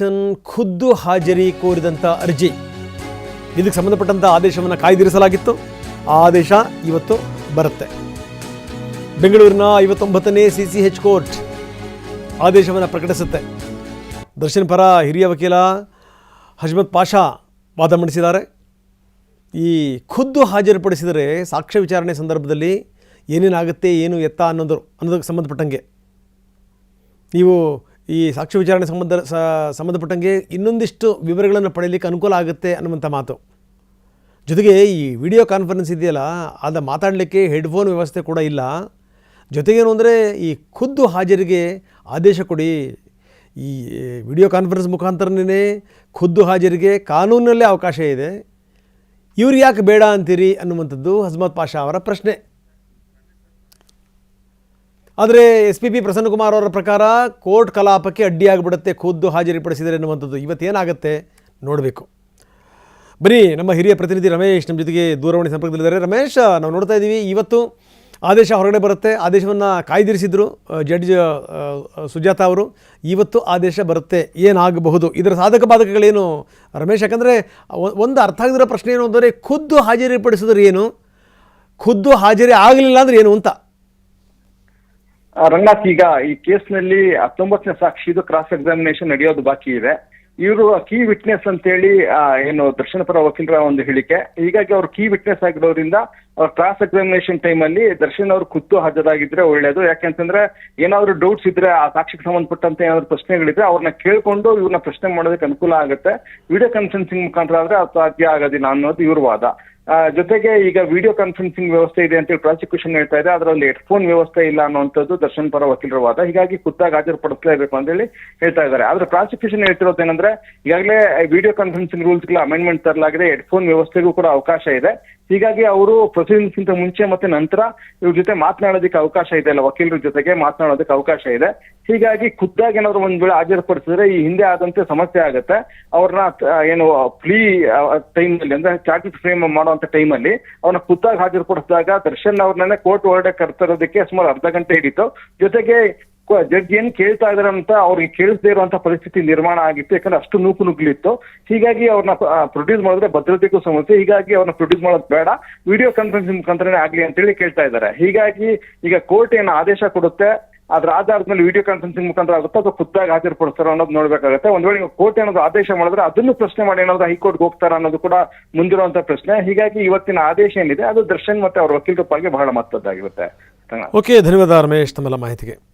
ದರ್ಶನ್ ಖುದ್ದು ಹಾಜರಿ ಕೋರಿದಂಥ ಅರ್ಜಿ ಇದಕ್ಕೆ ಸಂಬಂಧಪಟ್ಟಂಥ ಆದೇಶವನ್ನು ಕಾಯ್ದಿರಿಸಲಾಗಿತ್ತು. ಆ ಆದೇಶ ಇವತ್ತು ಬರುತ್ತೆ. ಬೆಂಗಳೂರಿನ 59ನೇ CCH ಕೋರ್ಟ್ ಆದೇಶವನ್ನು ಪ್ರಕಟಿಸುತ್ತೆ. ದರ್ಶನ್ ಪರ ಹಿರಿಯ ವಕೀಲ ಹಜ್ಮತ್ ಪಾಷಾ ವಾದ ಮಂಡಿಸಿದ್ದಾರೆ. ಈ ಖುದ್ದು ಹಾಜರುಪಡಿಸಿದರೆ ಸಾಕ್ಷ್ಯ ವಿಚಾರಣೆ ಸಂದರ್ಭದಲ್ಲಿ ಏನೇನಾಗುತ್ತೆ, ಏನು ಎತ್ತ ಅನ್ನೋದಕ್ಕೆ ಸಂಬಂಧಪಟ್ಟಂಗೆ, ನೀವು ಈ ಸಾಕ್ಷ್ಯ ವಿಚಾರಣೆ ಸಂಬಂಧಪಟ್ಟಂಗೆ ಇನ್ನೊಂದಿಷ್ಟು ವಿವರಗಳನ್ನು ಪಡೆಯಲಿಕ್ಕೆ ಅನುಕೂಲ ಆಗುತ್ತೆ ಅನ್ನುವಂಥ ಮಾತು. ಜೊತೆಗೆ ಈ ವಿಡಿಯೋ ಕಾನ್ಫರೆನ್ಸ್ ಇದೆಯಲ್ಲ, ಅದು ಮಾತಾಡಲಿಕ್ಕೆ ಹೆಡ್ಫೋನ್ ವ್ಯವಸ್ಥೆ ಕೂಡ ಇಲ್ಲ. ಜೊತೆಗೇನು ಅಂದರೆ ಈ ಖುದ್ದು ಹಾಜರಿಗೆ ಆದೇಶ ಕೊಡಿ. ಈ ವಿಡಿಯೋ ಕಾನ್ಫರೆನ್ಸ್ ಮುಖಾಂತರನೇ ಖುದ್ದು ಹಾಜರಿಗೆ ಕಾನೂನಿನಲ್ಲೇ ಅವಕಾಶ ಇದೆ, ಇವ್ರು ಯಾಕೆ ಬೇಡ ಅಂತೀರಿ ಅನ್ನುವಂಥದ್ದು ಹಜ್ಮತ್ ಪಾಷಾ ಅವರ ಪ್ರಶ್ನೆ. ಆದರೆ SPP ಪ್ರಸನ್ನಕುಮಾರ್ ಅವರ ಪ್ರಕಾರ ಕೋರ್ಟ್ ಕಲಾಪಕ್ಕೆ ಅಡ್ಡಿಯಾಗಿಬಿಡುತ್ತೆ ಖುದ್ದು ಹಾಜರಿಪಡಿಸಿದರೆ ಅನ್ನುವಂಥದ್ದು. ಇವತ್ತೇನಾಗುತ್ತೆ ನೋಡಬೇಕು. ಬನ್ನಿ, ನಮ್ಮ ಹಿರಿಯ ಪ್ರತಿನಿಧಿ ರಮೇಶ್ ನಮ್ಮ ಜೊತೆಗೆ ದೂರವಾಣಿ ಸಂಪರ್ಕದಲ್ಲಿದ್ದಾರೆ. ರಮೇಶ್, ನಾವು ನೋಡ್ತಾ ಇದ್ದೀವಿ, ಇವತ್ತು ಆದೇಶ ಹೊರಗಡೆ ಬರುತ್ತೆ. ಆದೇಶವನ್ನು ಕಾಯ್ದಿರಿಸಿದ್ರು ಜಡ್ಜ್ ಸುಜಾತಾ ಅವರು. ಇವತ್ತು ಆದೇಶ ಬರುತ್ತೆ, ಏನಾಗಬಹುದು, ಇದರ ಸಾಧಕ ಬಾಧಕಗಳೇನು ರಮೇಶ್? ಯಾಕಂದರೆ ಒಂದು ಅರ್ಥ ಆಗದಿರೋ ಪ್ರಶ್ನೆ ಏನು ಅಂದರೆ, ಖುದ್ದು ಹಾಜರಿಪಡಿಸಿದ್ರೆ ಏನು, ಖುದ್ದು ಹಾಜರಿ ಆಗಲಿಲ್ಲ ಅಂದರೆ ಏನು ಅಂತ. ರಂಗನಾಥ್, ಈಗ ಈ ಕೇಸ್ನಲ್ಲಿ 19ನೇ ಸಾಕ್ಷಿದು ಕ್ರಾಸ್ ಎಕ್ಸಾಮಿನೇಷನ್ ನಡೆಯೋದು ಬಾಕಿ ಇದೆ. ಇವರು ಕೀ ವಿಟ್ನೆಸ್ ಅಂತೇಳಿ ಏನು ದರ್ಶನ ಪರ ವಕೀಲರ ಒಂದು ಹೇಳಿಕೆ. ಹೀಗಾಗಿ ಅವ್ರು ಕೀ ವಿಟ್ನೆಸ್ ಆಗಿರೋದ್ರಿಂದ ಅವ್ರ ಕ್ರಾಸ್ ಎಕ್ಸಾಮಿನೇಷನ್ ಟೈಮಲ್ಲಿ ದರ್ಶನ್ ಅವರು ಖುದ್ದು ಹಾಜರಾಗಿದ್ರೆ ಒಳ್ಳೇದು. ಯಾಕೆಂತಂದ್ರೆ ಏನಾದ್ರು ಡೌಟ್ಸ್ ಇದ್ರೆ, ಆ ಸಾಕ್ಷಿಗೆ ಸಂಬಂಧಪಟ್ಟಂತೆ ಏನಾದ್ರು ಪ್ರಶ್ನೆಗಳಿದ್ರೆ ಅವ್ರನ್ನ ಕೇಳ್ಕೊಂಡು ಇವ್ರನ್ನ ಪ್ರಶ್ನೆ ಮಾಡೋದಕ್ಕೆ ಅನುಕೂಲ ಆಗುತ್ತೆ. ವಿಡಿಯೋ ಕಾನ್ಫರೆನ್ಸಿಂಗ್ ಮುಖಾಂತರ ಆದ್ರೆ ಅದು ಸಾಧ್ಯ ಆಗೋದಿಲ್ಲ ಅನ್ನೋದು ಇವ್ರ ವಾದ. ಜೊತೆಗೆ ಈಗ ವಿಡಿಯೋ ಕಾನ್ಫರೆನ್ಸಿಂಗ್ ವ್ಯವಸ್ಥೆ ಇದೆ ಅಂತೇಳಿ ಪ್ರಾಸಿಕ್ಯೂಷನ್ ಹೇಳ್ತಾ ಇದೆ, ಅದರಲ್ಲಿ ಹೆಡ್ಫೋನ್ ವ್ಯವಸ್ಥೆ ಇಲ್ಲ ಅನ್ನುವಂಥದ್ದು ದರ್ಶನ್ ಪರ ವಕೀಲರ ವಾದ. ಹೀಗಾಗಿ ಖುದ್ದಾಗಿ ಹಾಜರುಪಡಿಸಲೇಬೇಕು ಅಂತ ಹೇಳಿ ಹೇಳ್ತಾ ಇದ್ದಾರೆ. ಆದ್ರೆ ಪ್ರಾಸಿಕ್ಯೂಷನ್ ಹೇಳ್ತಿರೋದೇನಂದ್ರೆ, ಈಗಾಗಲೇ ವಿಡಿಯೋ ಕಾನ್ಫರೆನ್ಸಿಂಗ್ ರೂಲ್ಸ್ಗಳ ಅಮೆಂಡ್ಮೆಂಟ್ ತರಲಾಗಿದೆ, ಹೆಡ್ಫೋನ್ ವ್ಯವಸ್ಥೆಗೂ ಕೂಡ ಅವಕಾಶ ಇದೆ. ಹೀಗಾಗಿ ಅವರು ಪ್ರೊಸೀಡಿಂಗ್ಸ್ಗಿಂತ ಮುಂಚೆ ಮತ್ತೆ ನಂತರ ಇವ್ರ ಜೊತೆ ಮಾತನಾಡೋದಕ್ಕೆ ಅವಕಾಶ ಇದೆ ಅಲ್ಲ, ವಕೀಲರ ಜೊತೆಗೆ ಮಾತನಾಡೋದಕ್ಕೆ ಅವಕಾಶ ಇದೆ. ಹೀಗಾಗಿ ಖುದ್ದಾಗಿ ಏನಾದ್ರು ಒಂದ್ ವೇಳೆ ಹಾಜರುಪಡಿಸಿದ್ರೆ ಈ ಹಿಂದೆ ಆದಂತೆ ಸಮಸ್ಯೆ ಆಗುತ್ತೆ. ಅವ್ರನ್ನ ಏನು ಪ್ಲೀ ಟೈಮಲ್ಲಿ ಅಂದ್ರೆ ಚಾರ್ಜ್ ಫ್ರೇಮ್ ಮಾಡುವಂತ ಟೈಮಲ್ಲಿ ಅವ್ರನ್ನ ಖುದ್ದಾಗಿ ಹಾಜರುಪಡಿಸಿದಾಗ ದರ್ಶನ್ ಅವ್ರನ್ನೇ ಕೋರ್ಟ್ ಹೊರಗಡೆ ಕರ್ತರೋದಕ್ಕೆ ಸುಮಾರು ಅರ್ಧ ಗಂಟೆ ಹಿಡಿತು. ಜೊತೆಗೆ ಜಡ್ಜ್ ಏನ್ ಕೇಳ್ತಾ ಇದಾರೆ ಅಂತ ಅವ್ರಿಗೆ ಕೇಳಿಸದೇ ಇರುವಂತ ಪರಿಸ್ಥಿತಿ ನಿರ್ಮಾಣ ಆಗಿತ್ತು. ಯಾಕಂದ್ರೆ ಅಷ್ಟು ನುಗ್ಲಿತ್ತು. ಹೀಗಾಗಿ ಅವ್ರನ್ನ ಪ್ರೊಡ್ಯೂಸ್ ಮಾಡಿದ್ರೆ ಭದ್ರತೆಗೂ ಸಮಸ್ಯೆ. ಹೀಗಾಗಿ ಅವ್ರನ್ನ ಪ್ರೊಡ್ಯೂಸ್ ಮಾಡೋದು ಬೇಡ, ವಿಡಿಯೋ ಕಾನ್ಫರೆನ್ಸಿಂಗ್ ಮುಖಾಂತರನೇ ಆಗ್ಲಿ ಅಂತೇಳಿ ಕೇಳ್ತಾ ಇದ್ದಾರೆ. ಹೀಗಾಗಿ ಈಗ ಕೋರ್ಟ್ ಏನು ಆದೇಶ ಕೊಡುತ್ತೆ, ಅದ್ರ ಆಧಾರದ ಮೇಲೆ ವಿಡಿಯೋ ಕಾನ್ಫರೆನ್ಸಿಂಗ್ ಮುಖಾಂತರ ಆಗುತ್ತೋ ಅಥವಾ ಖುದ್ದಾಗಿ ಹಾಜರುಪಡಿಸ್ತಾರೋ ಅನ್ನೋದು ನೋಡ್ಬೇಕಾಗುತ್ತೆ. ಒಂದ್ ವೇಳೆ ಕೋರ್ಟ್ ಏನಾದ್ರು ಆದೇಶ ಮಾಡಿದ್ರೆ ಅದನ್ನು ಪ್ರಶ್ನೆ ಮಾಡಿ ಏನಾದ್ರು ಹೈಕೋರ್ಟ್ಗೆ ಹೋಗ್ತಾರ ಅನ್ನೋದು ಕೂಡ ಮುಂದಿರುವಂತ ಪ್ರಶ್ನೆ. ಹೀಗಾಗಿ ಇವತ್ತಿನ ಆದೇಶ ಏನಿದೆ ಅದು ದರ್ಶನ್ ಮತ್ತೆ ಅವ್ರ ವಕೀಲರ ಪಾಲ್ಗೆ ಬಹಳ ಮಹತ್ವದ್ದಾಗಿರುತ್ತೆ. ಓಕೆ, ಧನ್ಯವಾದ ರಮೇಶ್ ತಮ್ಮೆಲ್ಲ ಮಾಹಿತಿಗೆ.